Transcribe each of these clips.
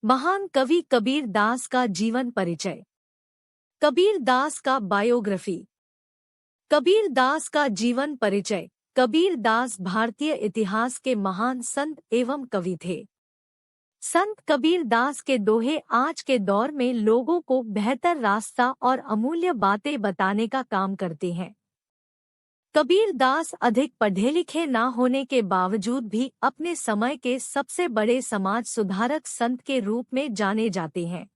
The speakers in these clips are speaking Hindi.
महान कवि कबीर दास का जीवन परिचय। कबीर दास का बायोग्राफी। कबीर दास का जीवन परिचय। कबीर दास भारतीय इतिहास के महान संत एवं कवि थे। संत कबीर दास के दोहे आज के दौर में लोगों को बेहतर रास्ता और अमूल्य बातें बताने का काम करते हैं। कबीर दास अधिक पढ़े लिखे न होने के बावजूद भी अपने समय के सबसे बड़े समाज सुधारक संत के रूप में जाने जाते हैं।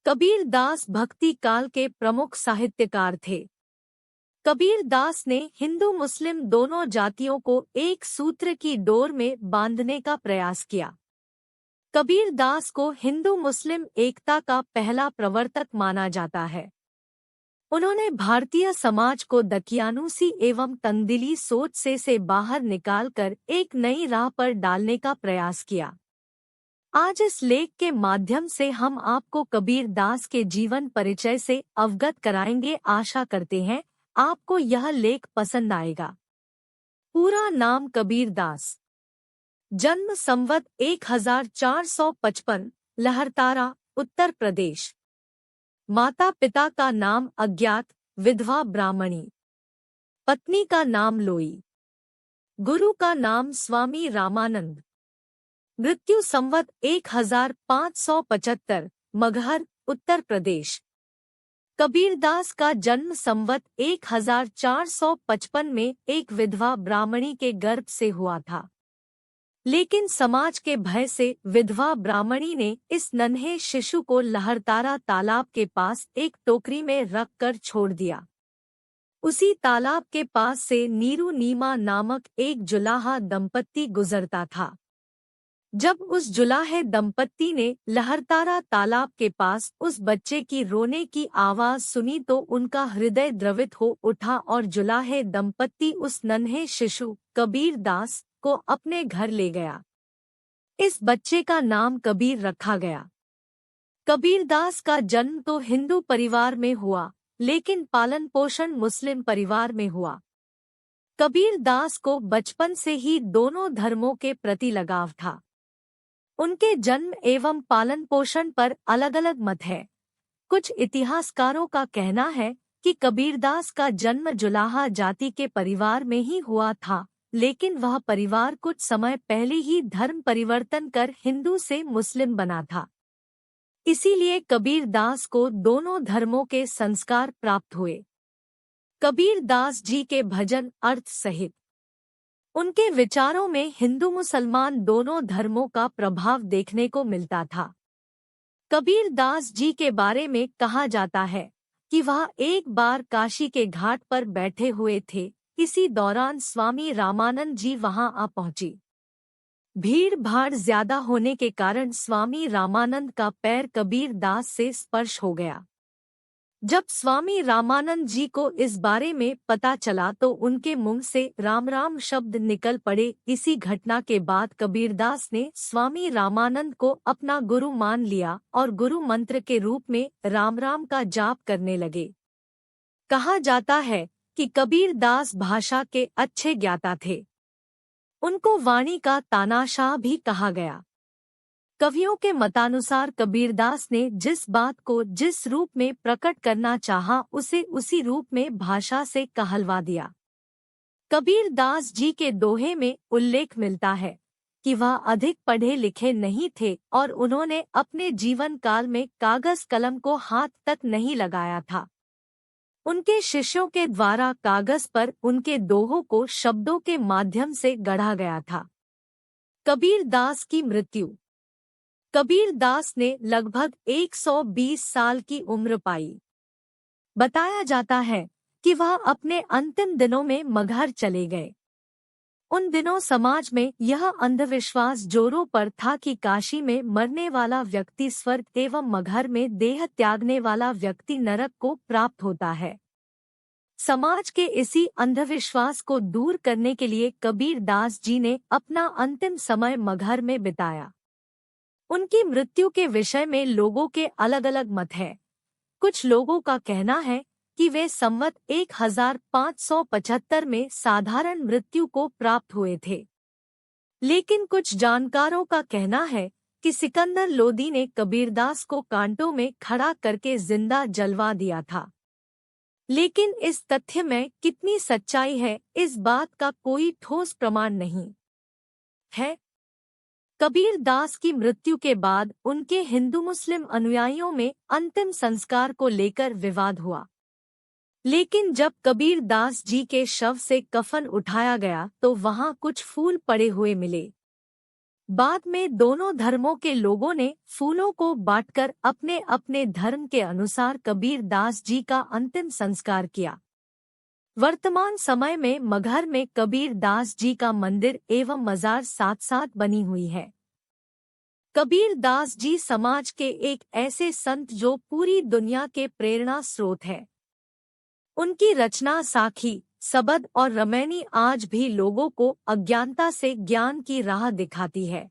कबीर दास भक्ति काल के प्रमुख साहित्यकार थे। कबीर दास ने हिंदू मुस्लिम दोनों जातियों को एक सूत्र की डोर में बांधने का प्रयास किया। कबीर दास को हिंदू मुस्लिम एकता का पहला प्रवर्तक माना जाता है। उन्होंने भारतीय समाज को दकियानूसी एवं तंगदिली सोच से बाहर निकालकर एक नई राह पर डालने का प्रयास किया। आज इस लेख के माध्यम से हम आपको कबीर दास के जीवन परिचय से अवगत कराएंगे। आशा करते हैं आपको यह लेख पसंद आएगा। पूरा नाम कबीर दास। जन्म संवत 1455, लहरतारा, उत्तर प्रदेश। माता पिता का नाम अज्ञात, विधवा ब्राह्मणी। पत्नी का नाम लोई। गुरु का नाम स्वामी रामानंद। मृत्यु संवत 1575, मगहर, उत्तर प्रदेश। कबीरदास का जन्म संवत 1455 में एक विधवा ब्राह्मणी के गर्भ से हुआ था, लेकिन समाज के भय से विधवा ब्राह्मणी ने इस नन्हे शिशु को लहरतारा तालाब के पास एक टोकरी में रखकर छोड़ दिया। उसी तालाब के पास से नीरू नीमा नामक एक जुलाहा दंपत्ति गुजरता था। जब उस जुलाहे दंपत्ति ने लहरतारा तालाब के पास उस बच्चे की रोने की आवाज सुनी तो उनका हृदय द्रवित हो उठा और जुलाहे दंपत्ति उस नन्हे शिशु कबीर दास को अपने घर ले गया। इस बच्चे का नाम कबीर रखा गया। कबीरदास का जन्म तो हिंदू परिवार में हुआ, लेकिन पालन पोषण मुस्लिम परिवार में हुआ। कबीरदास को बचपन से ही दोनों धर्मों के प्रति लगाव था। उनके जन्म एवं पालन पोषण पर अलग अलग मत है। कुछ इतिहासकारों का कहना है कि कबीरदास का जन्म जुलाहा जाति के परिवार में ही हुआ था, लेकिन वह परिवार कुछ समय पहले ही धर्म परिवर्तन कर हिंदू से मुस्लिम बना था। इसीलिए कबीरदास को दोनों धर्मों के संस्कार प्राप्त हुए। कबीरदास जी के भजन अर्थ सहित उनके विचारों में हिंदू मुसलमान दोनों धर्मों का प्रभाव देखने को मिलता था। कबीरदास जी के बारे में कहा जाता है कि वह एक बार काशी के घाट पर बैठे हुए थे। इसी दौरान स्वामी रामानंद जी वहां आ पहुंची। भीड़ भाड़ ज्यादा होने के कारण स्वामी रामानंद का पैर कबीर दास से स्पर्श हो गया। जब स्वामी रामानंद जी को इस बारे में पता चला तो उनके मुंह से राम राम शब्द निकल पड़े। इसी घटना के बाद कबीरदास ने स्वामी रामानंद को अपना गुरु मान लिया और गुरु मंत्र के रूप में राम राम का जाप करने लगे। कहा जाता है कि कबीरदास भाषा के अच्छे ज्ञाता थे। उनको वाणी का तानाशाह भी कहा गया। कवियों के मतानुसार कबीरदास ने जिस बात को जिस रूप में प्रकट करना चाहा उसे उसी रूप में भाषा से कहलवा दिया। कबीरदास जी के दोहे में उल्लेख मिलता है कि वह अधिक पढ़े लिखे नहीं थे और उन्होंने अपने जीवन काल में कागज कलम को हाथ तक नहीं लगाया था। उनके शिष्यों के द्वारा कागज पर उनके दोहों को शब्दों के माध्यम से गढ़ा गया था। कबीरदास की मृत्यु। कबीरदास ने लगभग 120 साल की उम्र पाई। बताया जाता है कि वह अपने अंतिम दिनों में मगहर चले गए। उन दिनों समाज में यह अंधविश्वास जोरों पर था कि काशी में मरने वाला व्यक्ति स्वर्ग एवं मगहर में देह त्यागने वाला व्यक्ति नरक को प्राप्त होता है। समाज के इसी अंधविश्वास को दूर करने के लिए कबीरदास जी ने अपना अंतिम समय मगहर में बिताया। उनकी मृत्यु के विषय में लोगों के अलग अलग मत हैं। कुछ लोगों का कहना है कि वे संवत 1575 में साधारण मृत्यु को प्राप्त हुए थे, लेकिन कुछ जानकारों का कहना है कि सिकंदर लोदी ने कबीरदास को कांटों में खड़ा करके जिंदा जलवा दिया था। लेकिन इस तथ्य में कितनी सच्चाई है, इस बात का कोई ठोस प्रमाण नहीं है। कबीरदास की मृत्यु के बाद उनके हिंदू मुस्लिम अनुयायियों में अंतिम संस्कार को लेकर विवाद हुआ। लेकिन जब कबीरदास जी के शव से कफन उठाया गया तो वहां कुछ फूल पड़े हुए मिले। बाद में दोनों धर्मों के लोगों ने फूलों को बांटकर अपने अपने धर्म के अनुसार कबीरदास जी का अंतिम संस्कार किया। वर्तमान समय में मगहर में कबीरदास जी का मंदिर एवं मजार साथ साथ बनी हुई है। कबीरदास जी समाज के एक ऐसे संत जो पूरी दुनिया के प्रेरणा स्रोत है। उनकी रचना साखी, सबद और रमैनी आज भी लोगों को अज्ञानता से ज्ञान की राह दिखाती है।